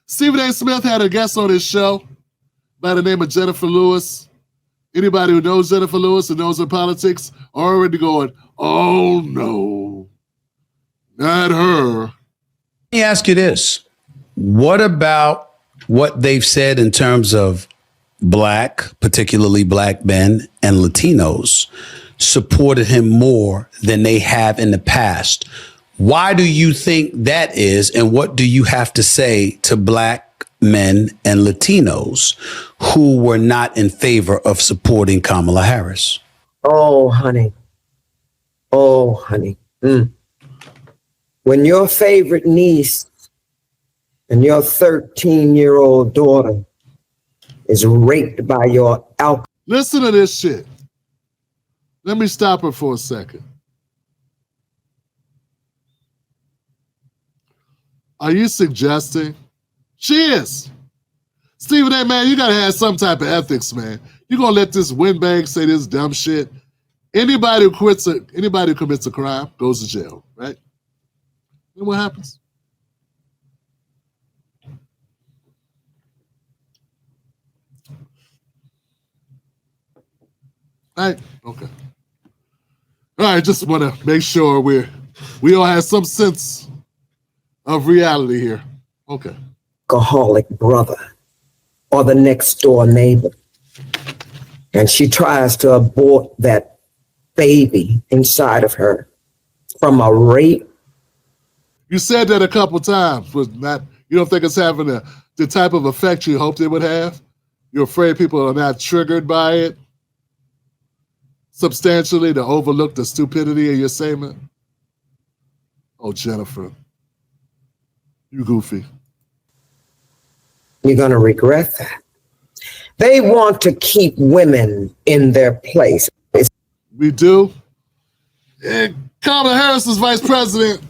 Stephen A. Smith had a guest on his show by the name of Jennifer Lewis. Anybody who knows Jennifer Lewis and knows her politics already going, oh no, not her. Let me ask you this. What about what they've said in terms of black, particularly black men and Latinos, supported him more than they have in the past? Why do you think that is? And what do you have to say to black men and Latinos who were not in favor of supporting Kamala Harris? Oh, honey. Oh, honey. When your favorite niece and your 13-year-old daughter is raped by your alcohol. Listen to this shit. Let me stop her for a second. Are you suggesting? She is. Stephen A., man, you got to have some type of ethics, man. You're going to let this windbag say this dumb shit? Anybody who commits a crime goes to jail, right? And what happens? All right, okay. All right, just want to make sure we all have some sense of reality here. Okay. Alcoholic brother or the next door neighbor. And she tries to abort that baby inside of her from a rape. You said that a couple times. You don't think it's having the type of effect you hoped it would have? You're afraid people are not triggered by it substantially to overlook the stupidity of your statement? Oh, Jennifer, you goofy. You're going to regret that. They want to keep women in their place. We do. And Kamala Harris is vice president.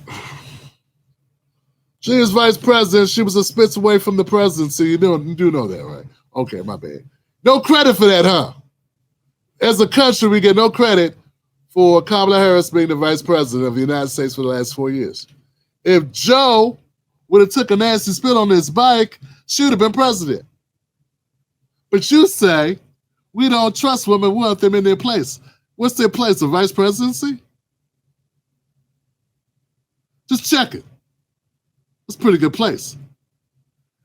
She is vice president. She was a spits away from the presidency. You do know that, right? Okay, my bad. No credit for that, huh? As a country, we get no credit for Kamala Harris being the vice president of the United States for the last 4 years. If Joe would have took a nasty spin on his bike, she would have been president. But you say, we don't trust women, we want them in their place. What's their place, the vice presidency? Just check it. It's a pretty good place.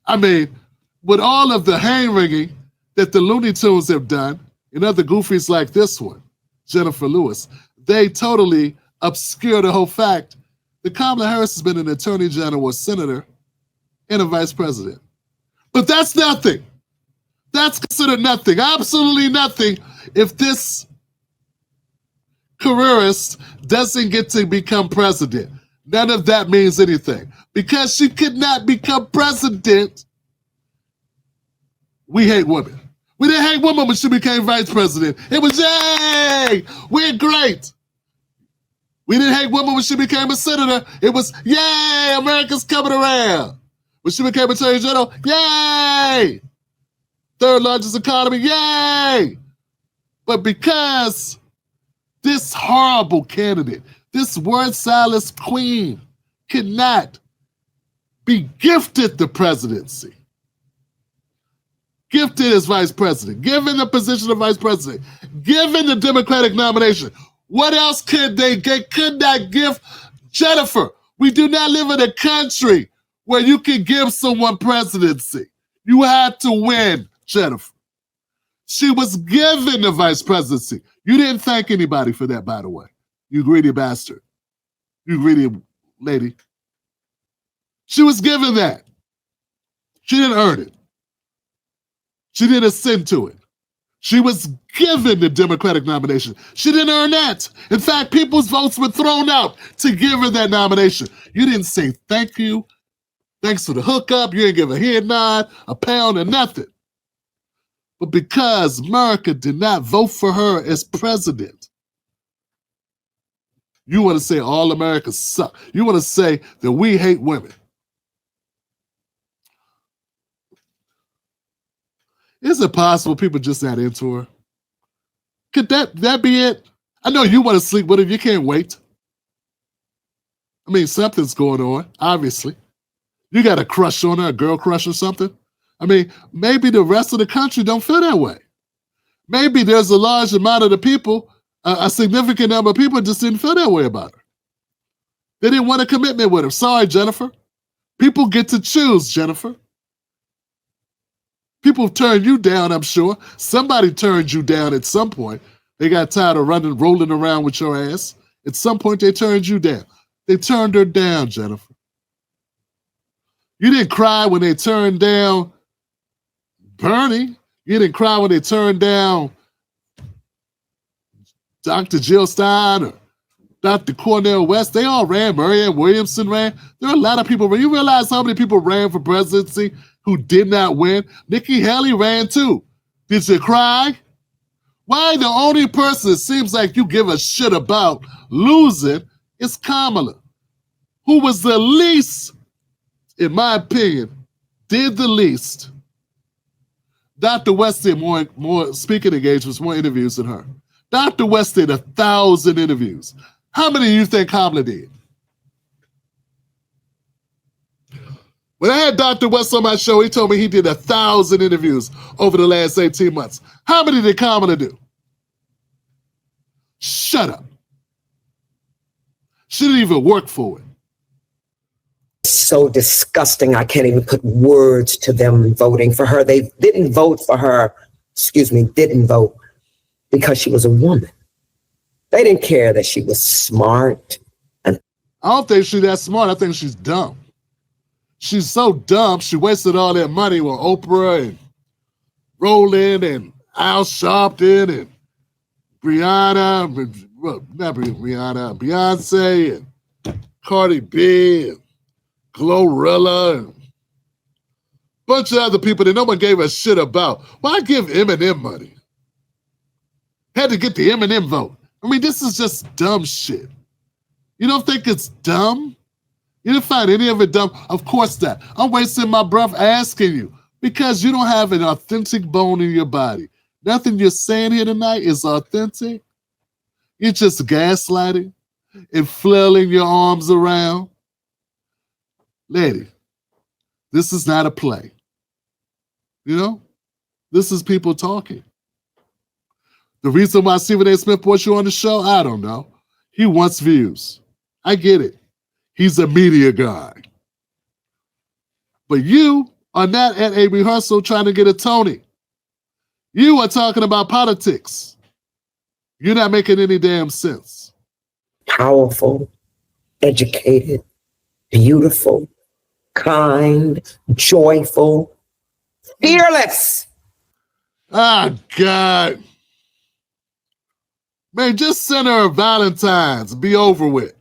I mean, with all of the hand-wringing that the Looney Tunes have done, and other goofies like this one, Jennifer Lewis, they totally obscure the whole fact that Kamala Harris has been an attorney general, a senator, and a vice president. But that's nothing. That's considered nothing, absolutely nothing, if this careerist doesn't get to become president. None of that means anything. Because she could not become president, we hate women. We didn't hate women when she became vice president. It was, yay, we're great. We didn't hate women when she became a senator. It was, yay, America's coming around. When she became attorney general, yay. Third largest economy, yay. But because this horrible candidate, this word salad queen, cannot be gifted the presidency, gifted as vice president, given the position of vice president, given the Democratic nomination, what else could they get? Could not give Jennifer? We do not live in a country where you can give someone presidency. You had to win, Jennifer. She was given the vice presidency. You didn't thank anybody for that, by the way. You greedy bastard. You greedy lady. She was given that. She didn't earn it. She didn't ascend to it. She was given the Democratic nomination. She didn't earn that. In fact, people's votes were thrown out to give her that nomination. You didn't say thank you. Thanks for the hookup. You didn't give a head nod, a pound, or nothing. But because America did not vote for her as president, you want to say all Americans suck. You want to say that we hate women. Is it possible people just not into her? Could that be it? I know you want to sleep with her. You can't wait. I mean, something's going on, obviously. You got a crush on her, a girl crush or something? I mean, maybe the rest of the country don't feel that way. Maybe there's a large amount of the people, a significant number of people just didn't feel that way about her. They didn't want a commitment with her. Sorry, Jennifer. People get to choose, Jennifer. People turned you down, I'm sure. Somebody turned you down at some point. They got tired of rolling around with your ass. At some point, they turned you down. They turned her down, Jennifer. You didn't cry when they turned down Bernie. You didn't cry when they turned down Dr. Jill Stein or Dr. Cornel West. They all ran. Marianne Williamson ran. There are a lot of people. You realize how many people ran for presidency who did not win? Nikki Haley ran too. Did you cry? Why the only person it seems like you give a shit about losing is Kamala, who was the least, in my opinion, did the least. Dr. West did more speaking engagements, more interviews than her. Dr. West did 1,000 interviews. How many do you think Kamala did? When I had Dr. West on my show, he told me he did 1,000 interviews over the last 18 months. How many did Kamala do? Shut up. She didn't even work for it. So disgusting. I can't even put words to them voting for her. They didn't vote for her, didn't vote because she was a woman. They didn't care that she was smart. I don't think she's that smart. I think she's dumb. She's so dumb, she wasted all that money with Oprah and Roland and Al Sharpton and Beyonce and Cardi B and Glorilla and a bunch of other people that no one gave a shit about. Why give Eminem money? Had to get the Eminem vote. I mean, this is just dumb shit. You don't think it's dumb? You didn't find any of it dumb? Of course not. I'm wasting my breath asking you because you don't have an authentic bone in your body. Nothing you're saying here tonight is authentic. You're just gaslighting and flailing your arms around. Lady, this is not a play. You know? This is people talking. The reason why Stephen A. Smith brought you on the show, I don't know. He wants views. I get it. He's a media guy. But you are not at a rehearsal trying to get a Tony. You are talking about politics. You're not making any damn sense. Powerful, educated, beautiful, kind, joyful, fearless. Ah, God. Man, just send her a Valentine's. Be over with.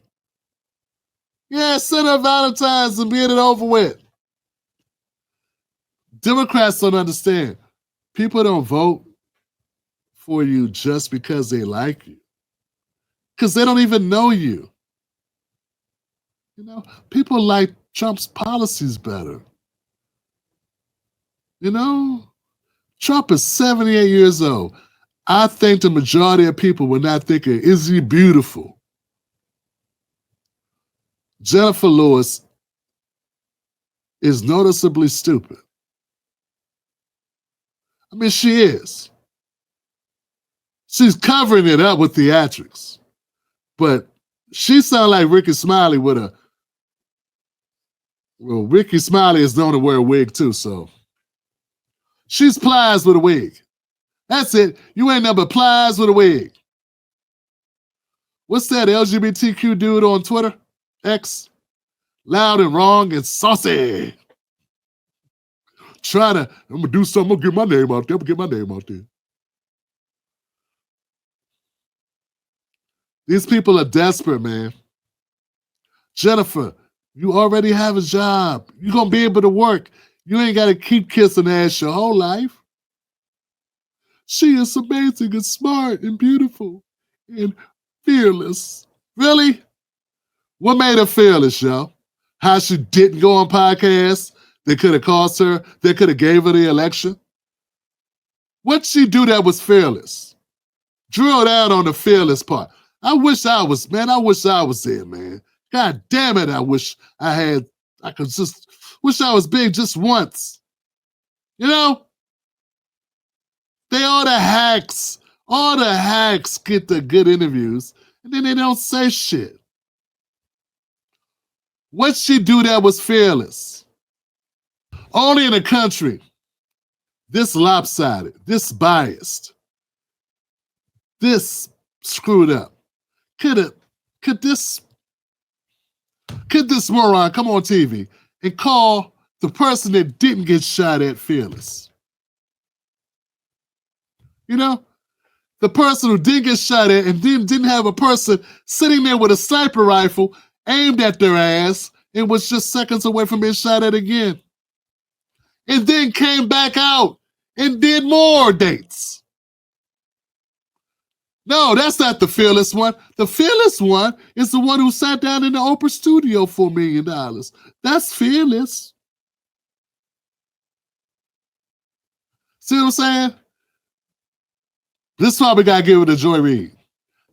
Yeah, send her Valentine's and get it over with. Democrats don't understand. People don't vote for you just because they like you. Because they don't even know you. You know, people like Trump's policies better. You know, Trump is 78 years old. I think the majority of people were not thinking, is he beautiful? Jennifer Lewis is noticeably stupid. I mean, she is. She's covering it up with theatrics. But she sounds like Ricky Smiley with a... Well, Ricky Smiley is known to wear a wig too, so... She's plies with a wig. That's it. You ain't nothing but plies with a wig. What's that LGBTQ dude on Twitter? X? Loud and wrong and saucy. I'm gonna do something, I'm gonna get my name out there. These people are desperate, man. Jennifer, you already have a job. You're gonna be able to work. You ain't gotta keep kissing ass your whole life. She is amazing and smart and beautiful and fearless. Really? What made her fearless, yo? How she didn't go on podcasts that could have cost her, that could have gave her the election? What'd she do that was fearless? Drill down on the fearless part. I wish I was there, man. God damn it, I wish I could just Wish I was big just once. You know? All the hacks get the good interviews, and then they don't say shit. What'd she do that was fearless? Only in a country this lopsided, this biased, this screwed up. Could this moron come on TV and call the person that didn't get shot at fearless? You know, the person who did get shot at and didn't have a person sitting there with a sniper rifle aimed at their ass and was just seconds away from being shot at again. And then came back out and did more dates. No, that's not the fearless one. The fearless one is the one who sat down in the Oprah studio for $1 million. That's fearless. See what I'm saying? This is why we got to give it to Joy Reid.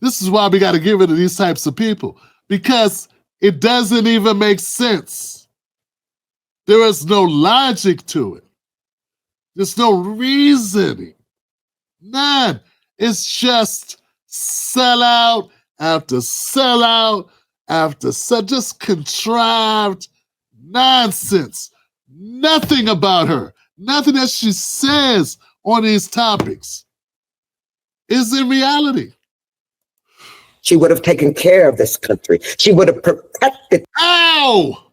This is why we got to give it to these types of people, because it doesn't even make sense. There is no logic to it. There's no reasoning. None. It's just sellout after sellout after just contrived nonsense. Nothing about her, nothing that she says on these topics is in reality. She would have taken care of this country. She would have protected. Ow!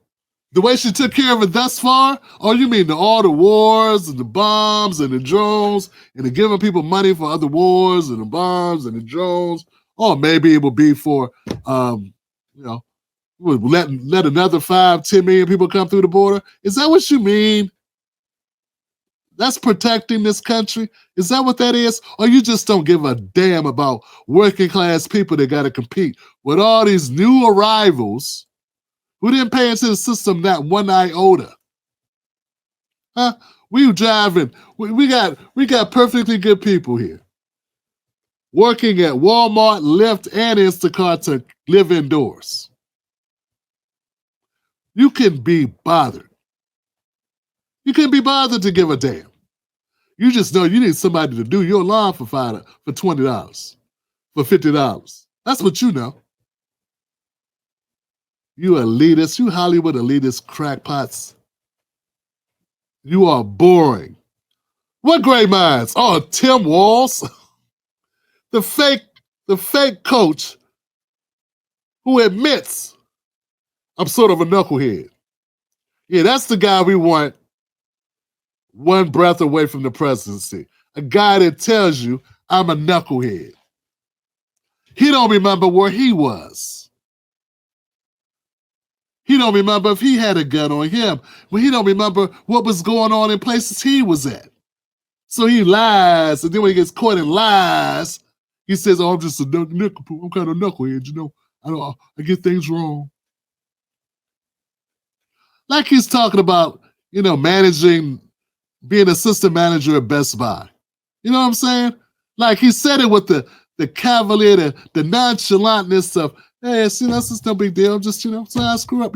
The way she took care of it thus far? Oh, you mean all the wars and the bombs and the drones and the giving people money for other wars and the bombs and the drones? Or maybe it will be for, let another 5-10 million people come through the border? Is that what you mean? That's protecting this country? Is that what that is? Or you just don't give a damn about working class people that got to compete with all these new arrivals who didn't pay into the system not one iota? Huh? We driving. We got perfectly good people here working at Walmart, Lyft, and Instacart to live indoors. You can be bothered. You can't be bothered to give a damn. You just know you need somebody to do your lawn for $20, for $50. That's what you know. You elitists, you Hollywood elitist crackpots. You are boring. What great minds? Oh, Tim Walz, the fake coach who admits I'm sort of a knucklehead. Yeah, that's the guy we want one breath away from the presidency. A guy that tells you I'm a knucklehead. He don't remember where he was. He don't remember if he had a gun on him. Well, he don't remember what was going on in places he was at. So he lies, and then when he gets caught in lies, he says, "Oh, I'm just a knucklehead. I'm kind of knucklehead, you know. I get things wrong." Like he's talking about, managing, being assistant manager at Best Buy. You know what I'm saying? Like he said it with the cavalier, the nonchalantness of, hey, that's just no big deal. Just, sometimes I screw up,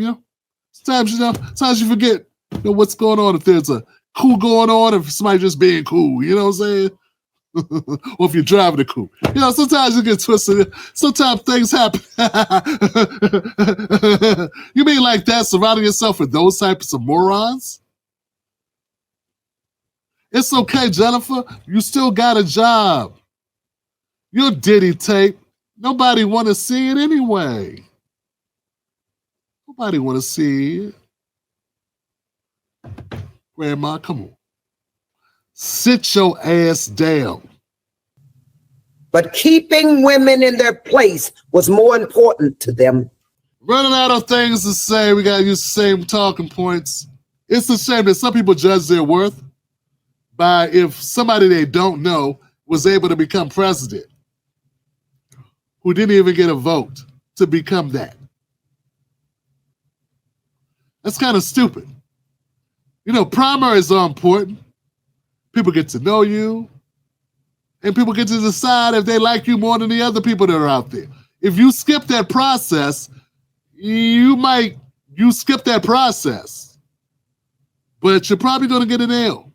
Sometimes you forget, what's going on, if there's a coup going on, if somebody just being cool, you know what I'm saying? Or if you're driving a coup. Sometimes you get twisted. Sometimes things happen. You mean like that, surrounding yourself with those types of morons? It's okay, Jennifer. You still got a job. Your Diddy tape, nobody want to see it anyway. Nobody want to see it. Grandma, come on. Sit your ass down. But keeping women in their place was more important to them. Running out of things to say, we got to use the same talking points. It's a shame that some people judge their worth by if somebody they don't know was able to become president, who didn't even get a vote to become that. That's kind of stupid. Primaries are important. People get to know you, and people get to decide if they like you more than the other people that are out there. If you skip that process, you skip that process. but you're probably going to get an L.